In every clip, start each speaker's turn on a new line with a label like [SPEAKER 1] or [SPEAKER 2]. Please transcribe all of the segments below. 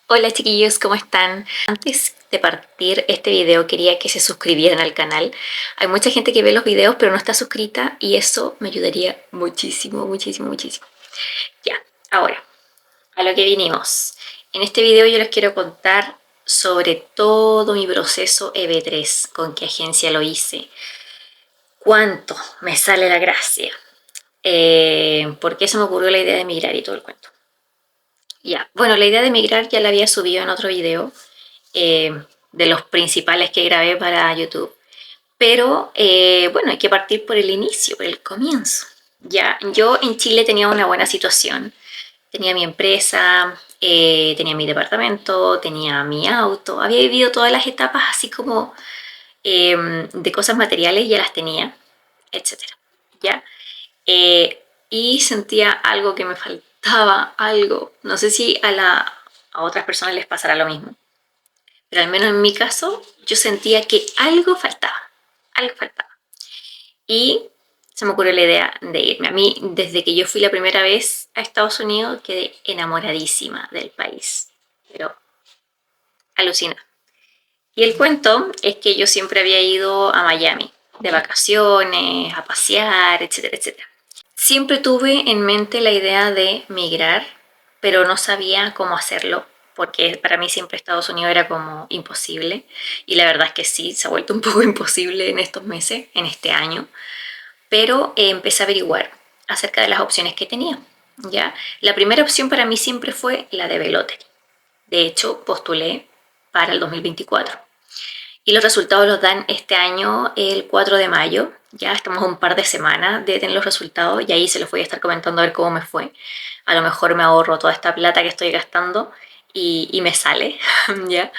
[SPEAKER 1] Hola chiquillos, ¿cómo están? Antes de partir este video quería que se suscribieran al canal. Hay mucha gente que ve los videos pero no está suscrita y eso me ayudaría muchísimo, muchísimo, muchísimo. Ya, ahora, a lo que vinimos. En este video yo les quiero contar sobre todo mi proceso EB3, con qué agencia lo hice, cuánto me sale la gracia, por qué se me ocurrió la idea de emigrar y todo el cuento. Ya, bueno, la idea de emigrar ya la había subido en otro video, de los principales que grabé para YouTube. Pero bueno, hay que partir por el inicio, por el comienzo. Ya, yo en Chile tenía una buena situación. Tenía mi empresa, tenía mi departamento, tenía mi auto. Había vivido todas las etapas así como de cosas materiales, ya las tenía, etcétera. ¿Ya? Y sentía algo que me faltaba, algo. No sé si a otras personas les pasará lo mismo, pero al menos en mi caso yo sentía que algo faltaba, algo faltaba. Y se me ocurrió la idea de irme. A mí, desde que yo fui la primera vez a Estados Unidos, quedé enamoradísima del país, pero alucina. Y el cuento es que yo siempre había ido a Miami de vacaciones, a pasear, etcétera, etcétera. Siempre tuve en mente la idea de migrar, pero no sabía cómo hacerlo, porque para mí siempre Estados Unidos era como imposible. Y la verdad es que sí, se ha vuelto un poco imposible en estos meses, en este año. Pero empecé a averiguar acerca de las opciones que tenía. ¿Ya? La primera opción para mí siempre fue la de Velotery. De hecho, postulé para el 2024. Y los resultados los dan este año, el 4 de mayo. Ya estamos a un par de semanas de tener los resultados y ahí se los voy a estar comentando a ver cómo me fue. A lo mejor me ahorro toda esta plata que estoy gastando y me sale, ¿ya?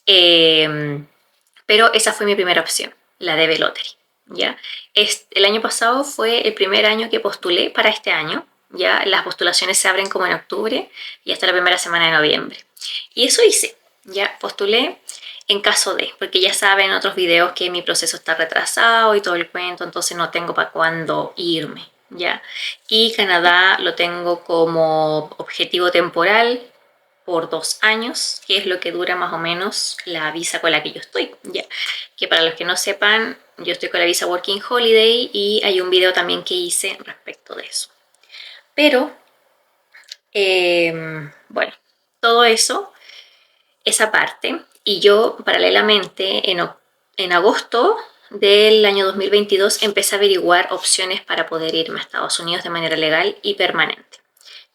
[SPEAKER 1] Eh, pero esa fue mi primera opción, la de Velotery, ¿ya? El año pasado fue el primer año que postulé para este año, ¿ya? Las postulaciones se abren como en octubre y hasta la primera semana de noviembre. Y eso hice, ¿ya? Postulé en caso de, porque ya saben en otros videos que mi proceso está retrasado y todo el cuento, entonces no tengo para cuándo irme, ¿ya? Y Canadá lo tengo como objetivo temporal por 2 años, que es lo que dura más o menos la visa con la que yo estoy, ¿ya? Que para los que no sepan, yo estoy con la visa Working Holiday y hay un video también que hice respecto de eso. Pero, bueno, todo eso, esa parte, y yo paralelamente en agosto del año 2022 empecé a averiguar opciones para poder irme a Estados Unidos de manera legal y permanente.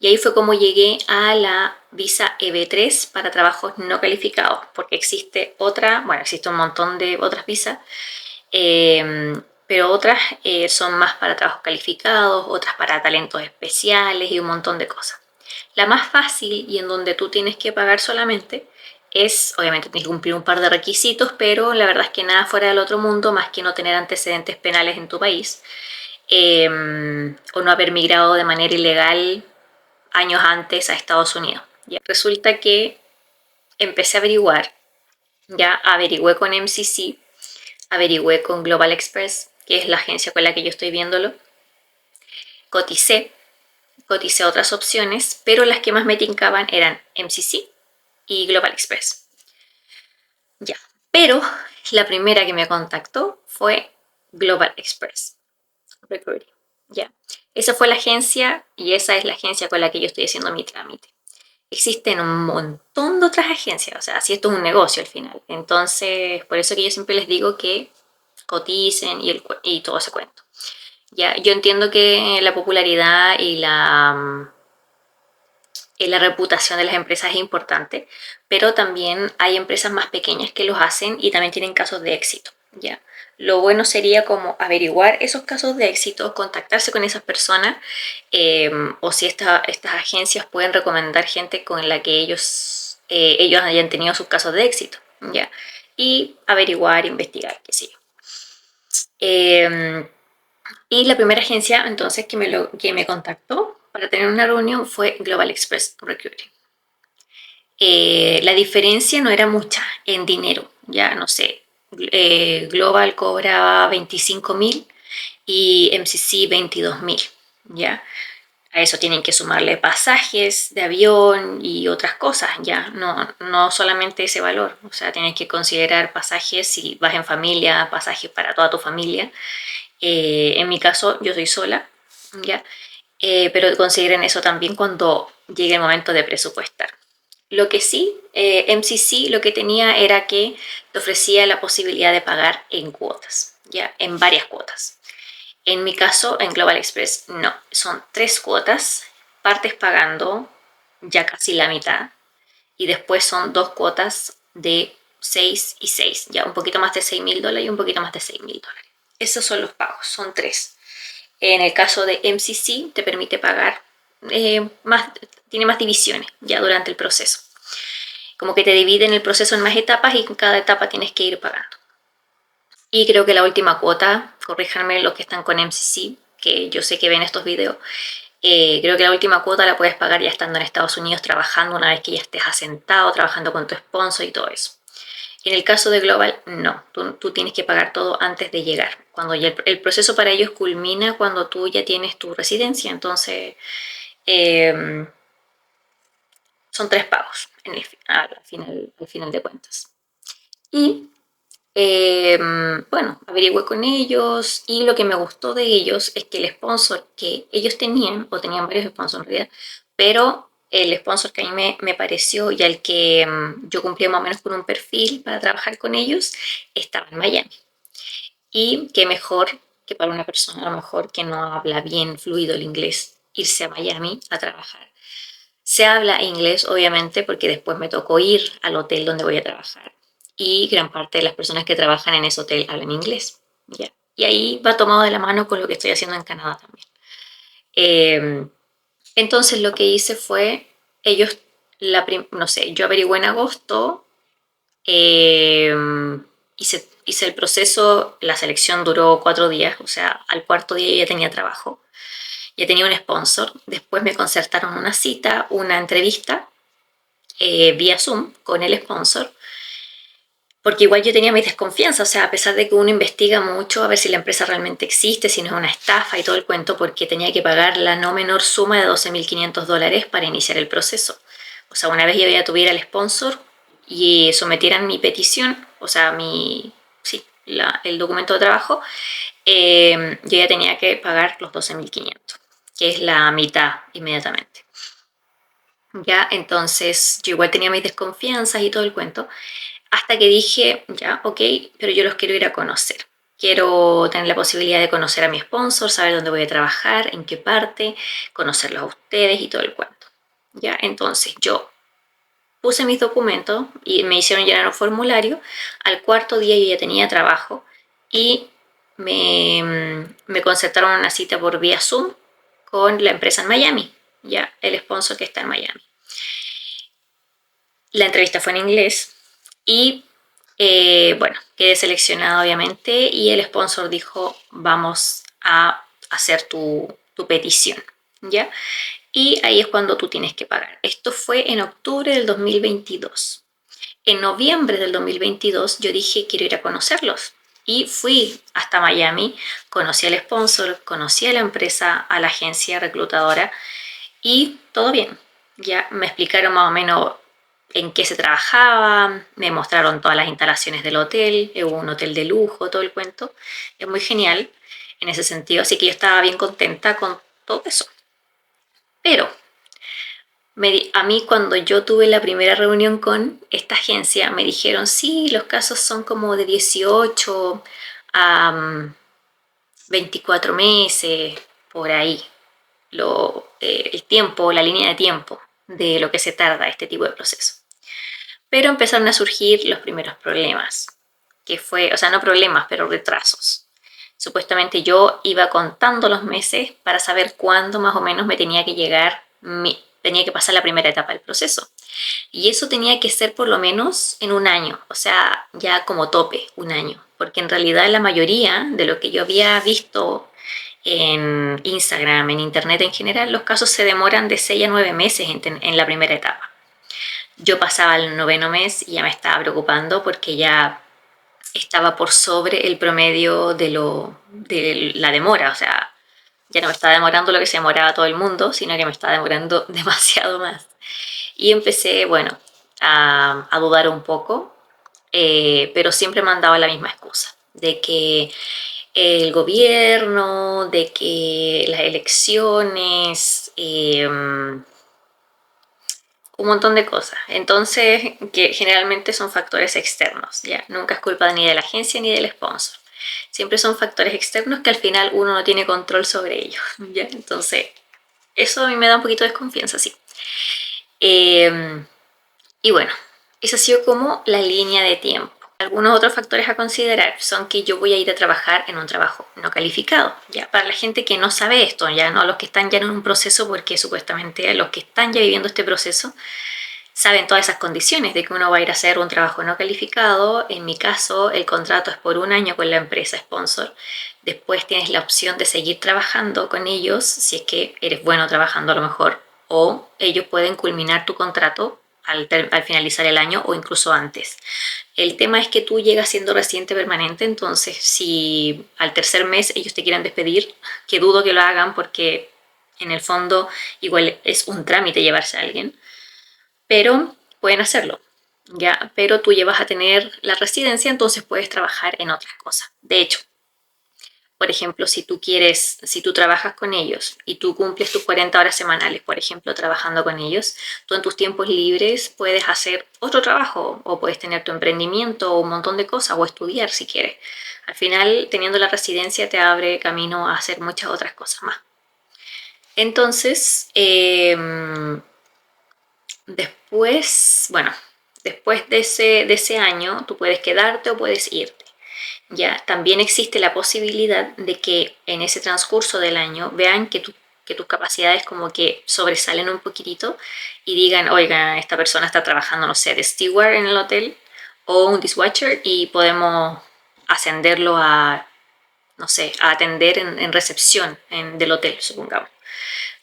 [SPEAKER 1] Y ahí fue como llegué a la visa EB3 para trabajos no calificados, porque existe otra, bueno, existe un montón de otras visas, pero otras son más para trabajos calificados, otras para talentos especiales y un montón de cosas. La más fácil y en donde tú tienes que pagar solamente es, obviamente tienes que cumplir un par de requisitos, pero la verdad es que nada fuera del otro mundo más que no tener antecedentes penales en tu país, o no haber migrado de manera ilegal años antes a Estados Unidos. ¿Ya? Resulta que empecé a averiguar, ya averigüé con MCC, averigüé con Global Express, que es la agencia con la que yo estoy viéndolo, coticé, coticé otras opciones, pero las que más me tincaban eran MCC y Global Express. Ya, pero la primera que me contactó fue Global Express Recruiting. Ya, esa fue la agencia y esa es la agencia con la que yo estoy haciendo mi trámite. Existen un montón de otras agencias, o sea, si esto es un negocio al final. Entonces, por eso que yo siempre les digo que coticen y todo ese cuento. Ya, yo entiendo que la popularidad y la reputación de las empresas es importante, pero también hay empresas más pequeñas que los hacen y también tienen casos de éxito. ¿Ya? Lo bueno sería como averiguar esos casos de éxito, contactarse con esas personas, o si estas agencias pueden recomendar gente con la que ellos hayan tenido sus casos de éxito. ¿Ya? Y averiguar, investigar, qué sé yo. Y la primera agencia entonces que me contactó para tener una reunión fue Global Express Recruiting. La diferencia no era mucha en dinero, ya no sé, Global cobraba 25.000 y MCC 22.000, ¿ya? A eso tienen que sumarle pasajes de avión y otras cosas, ya, no solamente ese valor. O sea, tienes que considerar pasajes si vas en familia, pasajes para toda tu familia. En mi caso, yo soy sola, ya, pero consideren eso también cuando llegue el momento de presupuestar. Lo que sí, MCC lo que tenía era que te ofrecía la posibilidad de pagar en cuotas, ya, en varias cuotas. En mi caso, en Global Express, no. Son 3 cuotas, partes pagando ya casi la mitad y después son 2 cuotas de 6 y 6, ya un poquito más de $6.000 y un poquito más de $6.000. Esos son los pagos, son 3. En el caso de MCC te permite pagar más, tiene más divisiones ya durante el proceso. Como que te dividen el proceso en más etapas y en cada etapa tienes que ir pagando. Y creo que la última cuota, corríjanme los que están con MCC, que yo sé que ven estos videos, creo que la última cuota la puedes pagar ya estando en Estados Unidos trabajando, una vez que ya estés asentado, trabajando con tu sponsor y todo eso. En el caso de Global, no, tú tienes que pagar todo antes de llegar. Cuando ya el proceso para ellos culmina cuando tú ya tienes tu residencia, entonces eh, son 3 pagos al final de cuentas. Y bueno, averigüé con ellos y lo que me gustó de ellos es que el sponsor que ellos tenían, o tenían varios sponsors en realidad, pero el sponsor que a mí me pareció y al que yo cumplía más o menos con un perfil para trabajar con ellos, estaba en Miami. Y qué mejor que para una persona a lo mejor que no habla bien fluido el inglés, irse a Miami a trabajar. Se habla inglés, obviamente, porque después me tocó ir al hotel donde voy a trabajar. Y gran parte de las personas que trabajan en ese hotel hablan inglés. ¿Ya? Y ahí va tomado de la mano con lo que estoy haciendo en Canadá también. Eh, entonces lo que hice fue, ellos, no sé, yo averigué en agosto, eh, hice el proceso, la selección duró 4 días, o sea, al cuarto día yo ya tenía trabajo, ya tenía un sponsor, después me concertaron una cita, una entrevista vía Zoom con el sponsor, porque igual yo tenía mis desconfianzas, o sea, a pesar de que uno investiga mucho a ver si la empresa realmente existe, si no es una estafa y todo el cuento, porque tenía que pagar la no menor suma de $12.500 para iniciar el proceso. O sea, una vez yo ya tuviera el sponsor y sometieran mi petición, o sea, sí, el documento de trabajo, yo ya tenía que pagar los 12.500, que es la mitad inmediatamente. Ya, entonces yo igual tenía mis desconfianzas y todo el cuento, hasta que dije, ya, ok, pero yo los quiero ir a conocer. Quiero tener la posibilidad de conocer a mi sponsor, saber dónde voy a trabajar, en qué parte, conocerlos a ustedes y todo el cuento. Ya, entonces yo puse mis documentos y me hicieron llenar un formulario. Al cuarto día yo ya tenía trabajo y me concertaron una cita por vía Zoom con la empresa en Miami, ya, el sponsor que está en Miami. La entrevista fue en inglés y bueno, quedé seleccionada obviamente y el sponsor dijo, vamos a hacer tu petición, ¿ya? Y ahí es cuando tú tienes que pagar. Esto fue en octubre del 2022. En noviembre del 2022 yo dije, quiero ir a conocerlos. Y fui hasta Miami, conocí al sponsor, conocí a la empresa, a la agencia reclutadora y todo bien. Ya me explicaron más o menos en qué se trabajaba, me mostraron todas las instalaciones del hotel, hubo un hotel de lujo, todo el cuento. Es muy genial en ese sentido, así que yo estaba bien contenta con todo eso. Pero a mí cuando yo tuve la primera reunión con esta agencia, me dijeron, sí, los casos son como de 18 a 24 meses, por ahí, el tiempo, la línea de tiempo de lo que se tarda este tipo de proceso. Pero empezaron a surgir los primeros problemas, que fue, o sea, no problemas, pero retrasos. Supuestamente yo iba contando los meses para saber cuándo más o menos me tenía que llegar, tenía que pasar la primera etapa del proceso. Y eso tenía que ser por lo menos en un año, o sea, ya como tope, un año. Porque en realidad la mayoría de lo que yo había visto en Instagram, en Internet en general, los casos se demoran de 6 a 9 meses en la primera etapa. Yo pasaba el noveno mes y ya me estaba preocupando porque ya estaba por sobre el promedio de la demora, o sea, Ya no me estaba demorando lo que se demoraba todo el mundo, sino que me estaba demorando demasiado más. Y empecé, bueno, a dudar un poco, pero siempre me han dado la misma excusa, de que el gobierno, de que las elecciones, un montón de cosas. Entonces, que generalmente son factores externos, ¿ya? Nunca es culpa ni de la agencia ni del sponsor. Siempre son factores externos que al final uno no tiene control sobre ellos, ¿ya? Entonces, eso a mí me da un poquito de desconfianza, sí. Eh, y bueno, esa ha sido como la línea de tiempo. Algunos otros factores a considerar son que yo voy a ir a trabajar en un trabajo no calificado, ya para la gente que no sabe esto, ya no los que están ya en un proceso, porque supuestamente los que están ya viviendo este proceso saben todas esas condiciones de que uno va a ir a hacer un trabajo no calificado. En mi caso, el contrato es por un año con la empresa sponsor. Después tienes la opción de seguir trabajando con ellos si es que eres bueno trabajando a lo mejor, o ellos pueden culminar tu contrato al finalizar el año o incluso antes. El tema es que tú llegas siendo residente permanente, entonces si al tercer mes ellos te quieren despedir, que dudo que lo hagan porque en el fondo igual es un trámite llevarse a alguien, pero pueden hacerlo, ¿ya? Pero tú ya vas a tener la residencia, entonces puedes trabajar en otras cosas. De hecho, por ejemplo, si tú trabajas con ellos y tú cumples tus 40 horas semanales, por ejemplo, trabajando con ellos, tú en tus tiempos libres puedes hacer otro trabajo o puedes tener tu emprendimiento o un montón de cosas o estudiar si quieres. Al final, teniendo la residencia te abre camino a hacer muchas otras cosas más. Entonces, después, bueno, después de ese año, tú puedes quedarte o puedes irte. Ya, también existe la posibilidad de que en ese transcurso del año vean que tus capacidades como que sobresalen un poquitito y digan, oiga, esta persona está trabajando, no sé, de steward en el hotel o un dishwasher y podemos ascenderlo a, no sé, a atender en recepción del hotel, supongamos,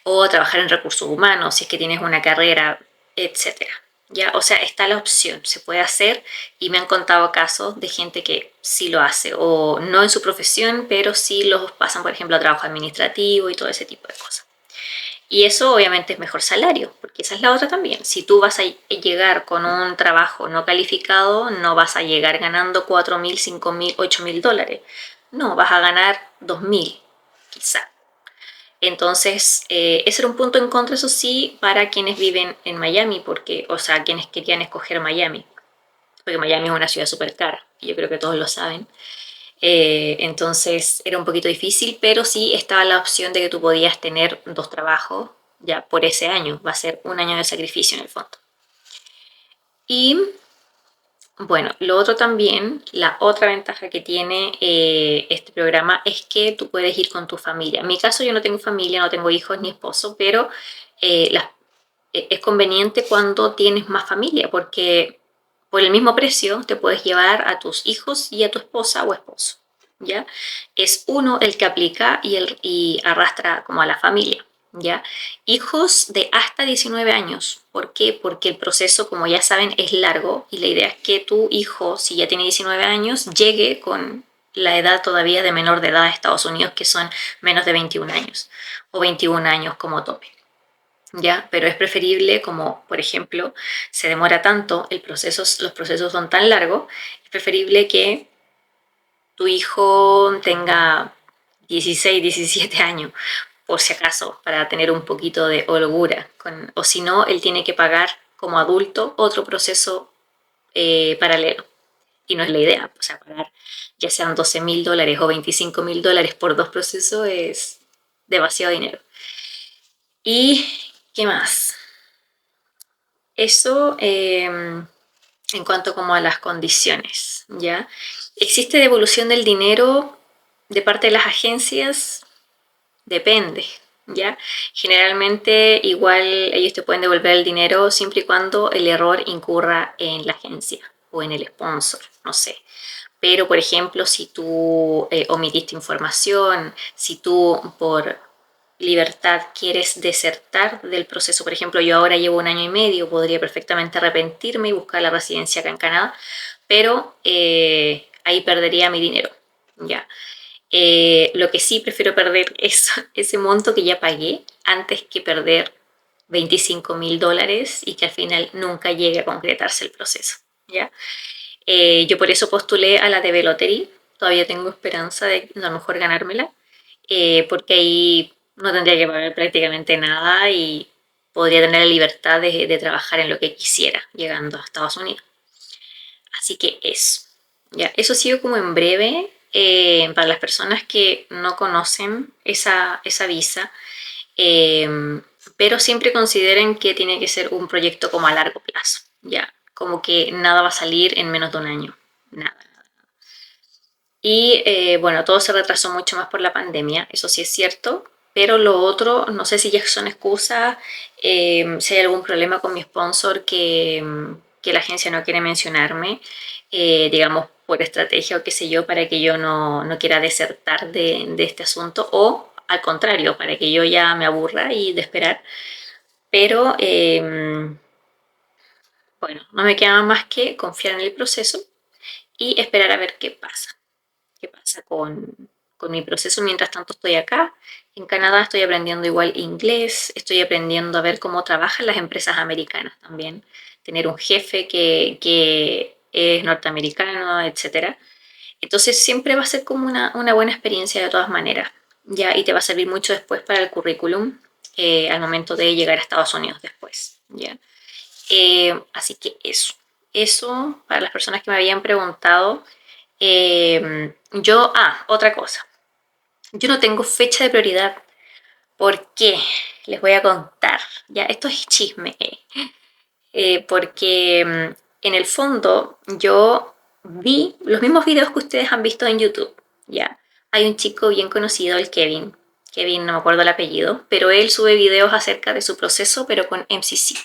[SPEAKER 1] o a trabajar en recursos humanos si es que tienes una carrera, etcétera. ¿Ya? O sea, está la opción, se puede hacer, y me han contado casos de gente que sí lo hace, o no en su profesión, pero sí los pasan, por ejemplo, a trabajo administrativo y todo ese tipo de cosas. Y eso obviamente es mejor salario, porque esa es la otra también. Si tú vas a llegar con un trabajo no calificado, no vas a llegar ganando 4.000, 5.000, 8.000 dólares. No, vas a ganar 2.000, quizá. Entonces, ese era un punto en contra, eso sí, para quienes viven en Miami, porque, o sea, quienes querían escoger Miami, porque Miami es una ciudad súper cara, y yo creo que todos lo saben. Entonces, era un poquito difícil, pero sí estaba la opción de que tú podías tener dos trabajos ya por ese año, va a ser un año de sacrificio en el fondo. Y bueno, lo otro también, la otra ventaja que tiene este programa es que tú puedes ir con tu familia. En mi caso yo no tengo familia, no tengo hijos ni esposo, pero eh, las- es conveniente cuando tienes más familia, porque por el mismo precio te puedes llevar a tus hijos y a tu esposa o esposo, ¿ya? Es uno el que aplica y arrastra como a la familia, ¿ya? Hijos de hasta 19 años. ¿Por qué? Porque el proceso, como ya saben, es largo y la idea es que tu hijo, si ya tiene 19 años, llegue con la edad todavía de menor de edad a Estados Unidos, que son menos de 21 años o 21 años como tope. ¿Ya? Pero es preferible, como por ejemplo se demora tanto, los procesos son tan largos, es preferible que tu hijo tenga 16, 17 años, por si acaso, para tener un poquito de holgura, o si no, él tiene que pagar como adulto otro proceso paralelo. Y no es la idea, o sea, pagar ya sean 12.000 dólares o 25.000 dólares por dos procesos es demasiado dinero. ¿Y qué más? Eso en cuanto como a las condiciones, ¿ya? ¿Existe devolución del dinero de parte de las agencias? Depende, ¿ya? Generalmente igual ellos te pueden devolver el dinero siempre y cuando el error incurra en la agencia o en el sponsor, no sé. Pero, por ejemplo, si tú omitiste información, si tú por libertad quieres desertar del proceso, por ejemplo, yo ahora llevo un año y medio, podría perfectamente arrepentirme y buscar la residencia acá en Canadá, pero ahí perdería mi dinero, ¿ya? Lo que sí prefiero perder es ese monto que ya pagué antes que perder $25.000 y que al final nunca llegue a concretarse el proceso, ¿ya? Yo por eso postulé a la de Velotería. Todavía tengo esperanza de a lo mejor ganármela, porque ahí no tendría que pagar prácticamente nada y podría tener la libertad de trabajar en lo que quisiera llegando a Estados Unidos. Así que eso. Ya, eso ha sido como en breve para las personas que no conocen esa visa, eh, pero siempre consideren que tiene que ser un proyecto como a largo plazo. Ya, como que nada va a salir en menos de un año. Nada. Y bueno, todo se retrasó mucho más por la pandemia, eso sí es cierto, pero lo otro, no sé si ya son excusas, si hay algún problema con mi sponsor que la agencia no quiere mencionarme, digamos por estrategia o qué sé yo, para que yo no quiera desertar de este asunto, o al contrario, para que yo ya me aburra y de esperar. Pero bueno, no me queda más que confiar en el proceso y esperar a ver qué pasa con mi proceso mientras tanto estoy acá. En Canadá estoy aprendiendo igual inglés, estoy aprendiendo a ver cómo trabajan las empresas americanas también, tener un jefe que es norteamericano, etcétera. Entonces siempre va a ser como una buena experiencia de todas maneras, ya, y te va a servir mucho después para el currículum al momento de llegar a Estados Unidos después, ya. Así que eso para las personas que me habían preguntado. Otra cosa, yo no tengo fecha de prioridad. ¿Por qué? Les voy a contar. Ya, esto es chisme. Porque en el fondo yo vi los mismos videos que ustedes han visto en YouTube. Ya, hay un chico bien conocido, el Kevin. Kevin, no me acuerdo el apellido, pero él sube videos acerca de su proceso, pero con MCC.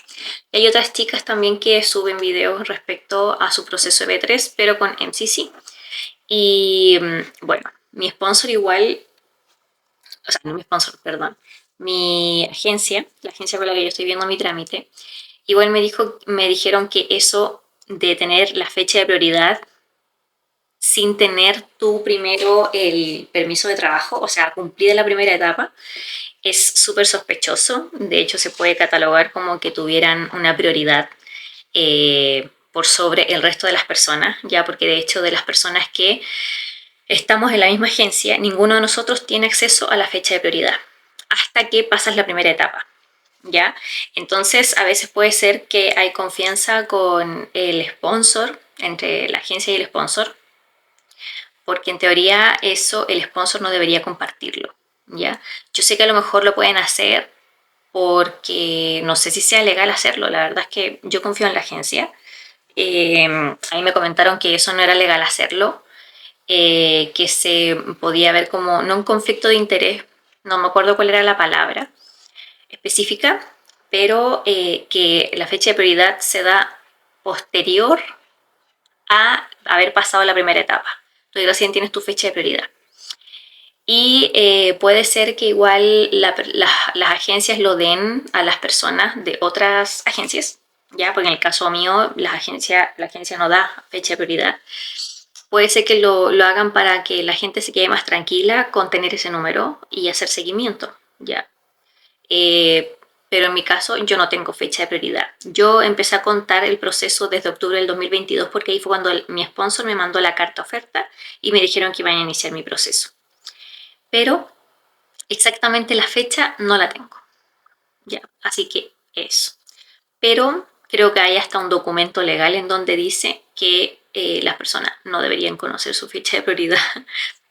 [SPEAKER 1] Y hay otras chicas también que suben videos respecto a su proceso de B3, pero con MCC. Y bueno, mi sponsor igual, o sea, no mi sponsor, perdón, mi agencia, la agencia con la que yo estoy viendo mi trámite, igual me dijeron que eso de tener la fecha de prioridad sin tener tú primero el permiso de trabajo, o sea, cumplida la primera etapa, es súper sospechoso. De hecho, se puede catalogar como que tuvieran una prioridad por sobre el resto de las personas, ya porque de hecho de las personas que estamos en la misma agencia, ninguno de nosotros tiene acceso a la fecha de prioridad hasta que pasas la primera etapa, ¿ya? Entonces, a veces puede ser que hay confianza con el sponsor, entre la agencia y el sponsor, porque en teoría eso el sponsor no debería compartirlo, ¿ya? Yo sé que a lo mejor lo pueden hacer porque no sé si sea legal hacerlo, la verdad es que yo confío en la agencia. A mí me comentaron que eso no era legal hacerlo, que se podía ver como, no un conflicto de interés, no me acuerdo cuál era la palabra específica, pero que la fecha de prioridad se da posterior a haber pasado la primera etapa. Entonces recién tienes tu fecha de prioridad. Y puede ser que igual las agencias lo den a las personas de otras agencias, ¿ya? Porque en el caso mío, la agencia no da fecha de prioridad. Puede ser que lo hagan para que la gente se quede más tranquila con tener ese número y hacer seguimiento, ¿ya? Eh, pero en mi caso yo no tengo fecha de prioridad. Yo empecé a contar el proceso desde octubre del 2022 porque ahí fue cuando mi sponsor me mandó la carta oferta y me dijeron que iban a iniciar mi proceso. Pero exactamente la fecha no la tengo, ¿ya? Así que eso. Pero creo que hay hasta un documento legal en donde dice que las personas no deberían conocer su fecha de prioridad,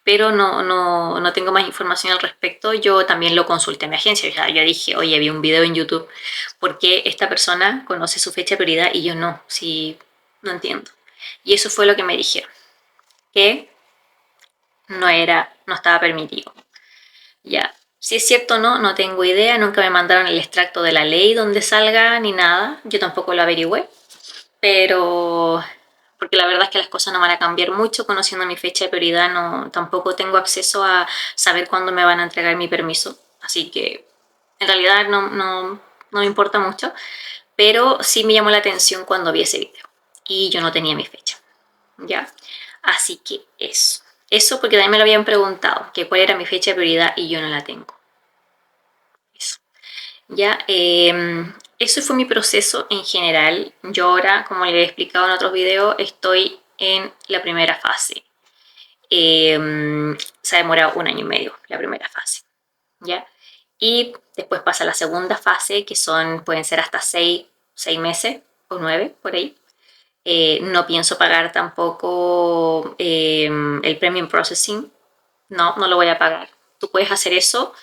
[SPEAKER 1] pero no tengo más información al respecto. Yo también lo consulté a mi agencia, o sea, yo dije, oye, vi un video en YouTube, ¿por qué esta persona conoce su fecha de prioridad y yo no? Sí, no entiendo. Y eso fue lo que me dijeron, que no estaba permitido. Ya, si es cierto o no, no tengo idea, nunca me mandaron el extracto de la ley donde salga ni nada, yo tampoco lo averigüé, pero porque la verdad es que las cosas no van a cambiar mucho, conociendo mi fecha de prioridad, no, tampoco tengo acceso a saber cuándo me van a entregar mi permiso, así que en realidad no me importa mucho, pero sí me llamó la atención cuando vi ese video y yo no tenía mi fecha, ¿ya? Así que eso. Eso porque también me lo habían preguntado, que cuál era mi fecha de prioridad y yo no la tengo. Eso. Ya, eso fue mi proceso en general. Yo ahora, como les he explicado en otros videos, estoy en la primera fase. Se ha demorado 1 año y medio la primera fase, ¿ya? Y después pasa la segunda fase, que pueden ser hasta 6 meses o 9, por ahí. No pienso pagar tampoco el Premium Processing. No, no lo voy a pagar. Tú puedes hacer eso,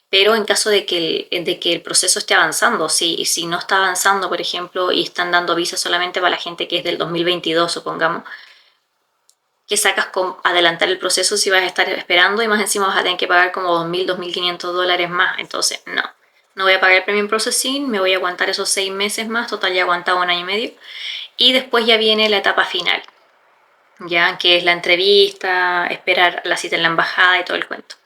[SPEAKER 1] pero en caso de que el proceso esté avanzando. Si no está avanzando, por ejemplo, y están dando visa solamente para la gente que es del 2022, supongamos, que sacas con adelantar el proceso si vas a estar esperando y más encima vas a tener que pagar como 2.000, $2.500 más. Entonces, no voy a pagar el Premium Processing, me voy a aguantar esos 6 meses más, total ya he aguantado 1 año y medio. Y después ya viene la etapa final, ya que es la entrevista, esperar la cita en la embajada y todo el cuento.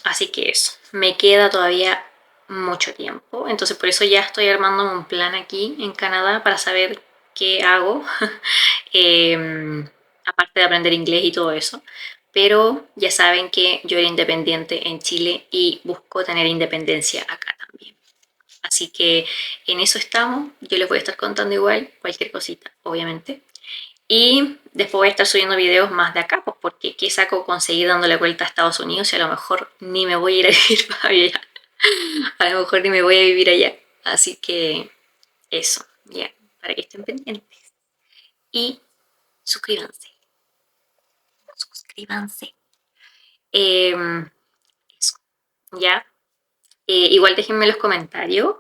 [SPEAKER 1] Así que eso, me queda todavía mucho tiempo, entonces por eso ya estoy armando un plan aquí en Canadá para saber qué hago, aparte de aprender inglés y todo eso. Pero ya saben que yo era independiente en Chile y busco tener independencia acá también. Así que en eso estamos, yo les voy a estar contando igual cualquier cosita, obviamente. Y después voy a estar subiendo videos más de acá, pues porque qué saco conseguir dándole vuelta a Estados Unidos y a lo mejor ni me voy a ir a vivir para allá. A lo mejor ni me voy a vivir allá. Así que eso, ya, para que estén pendientes. Y suscríbanse. Suscríbanse. Eso, ya. Igual déjenme en los comentarios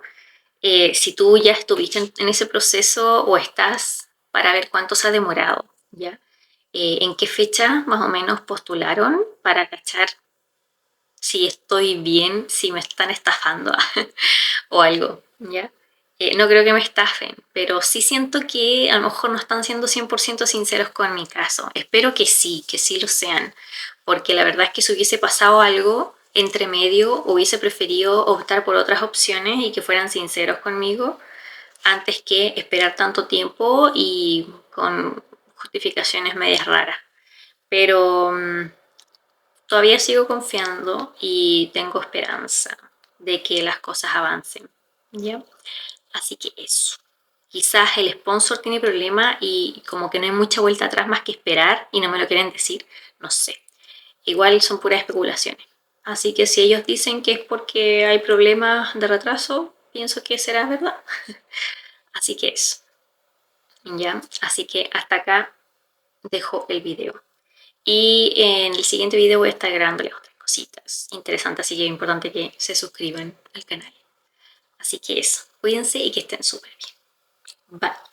[SPEAKER 1] si tú ya estuviste en ese proceso o estás para ver cuánto se ha demorado, ¿ya? En qué fecha más o menos postularon para cachar si estoy bien, si me están estafando o algo, ¿ya? No creo que me estafen, pero sí siento que a lo mejor no están siendo 100% sinceros con mi caso. Espero que sí lo sean, porque la verdad es que si hubiese pasado algo entre medio, hubiese preferido optar por otras opciones y que fueran sinceros conmigo antes que esperar tanto tiempo y con justificaciones medias raras. Pero todavía sigo confiando y tengo esperanza de que las cosas avancen, ¿ya? Así que eso. Quizás el sponsor tiene problema y como que no hay mucha vuelta atrás más que esperar y no me lo quieren decir, no sé. Igual son puras especulaciones. Así que si ellos dicen que es porque hay problemas de retraso, pienso que será verdad. Así que eso. ¿Ya? Así que hasta acá dejo el video. Y en el siguiente video voy a estar grabándoles otras cositas interesantes, así que es importante que se suscriban al canal. Así que eso, cuídense y que estén súper bien. Bye.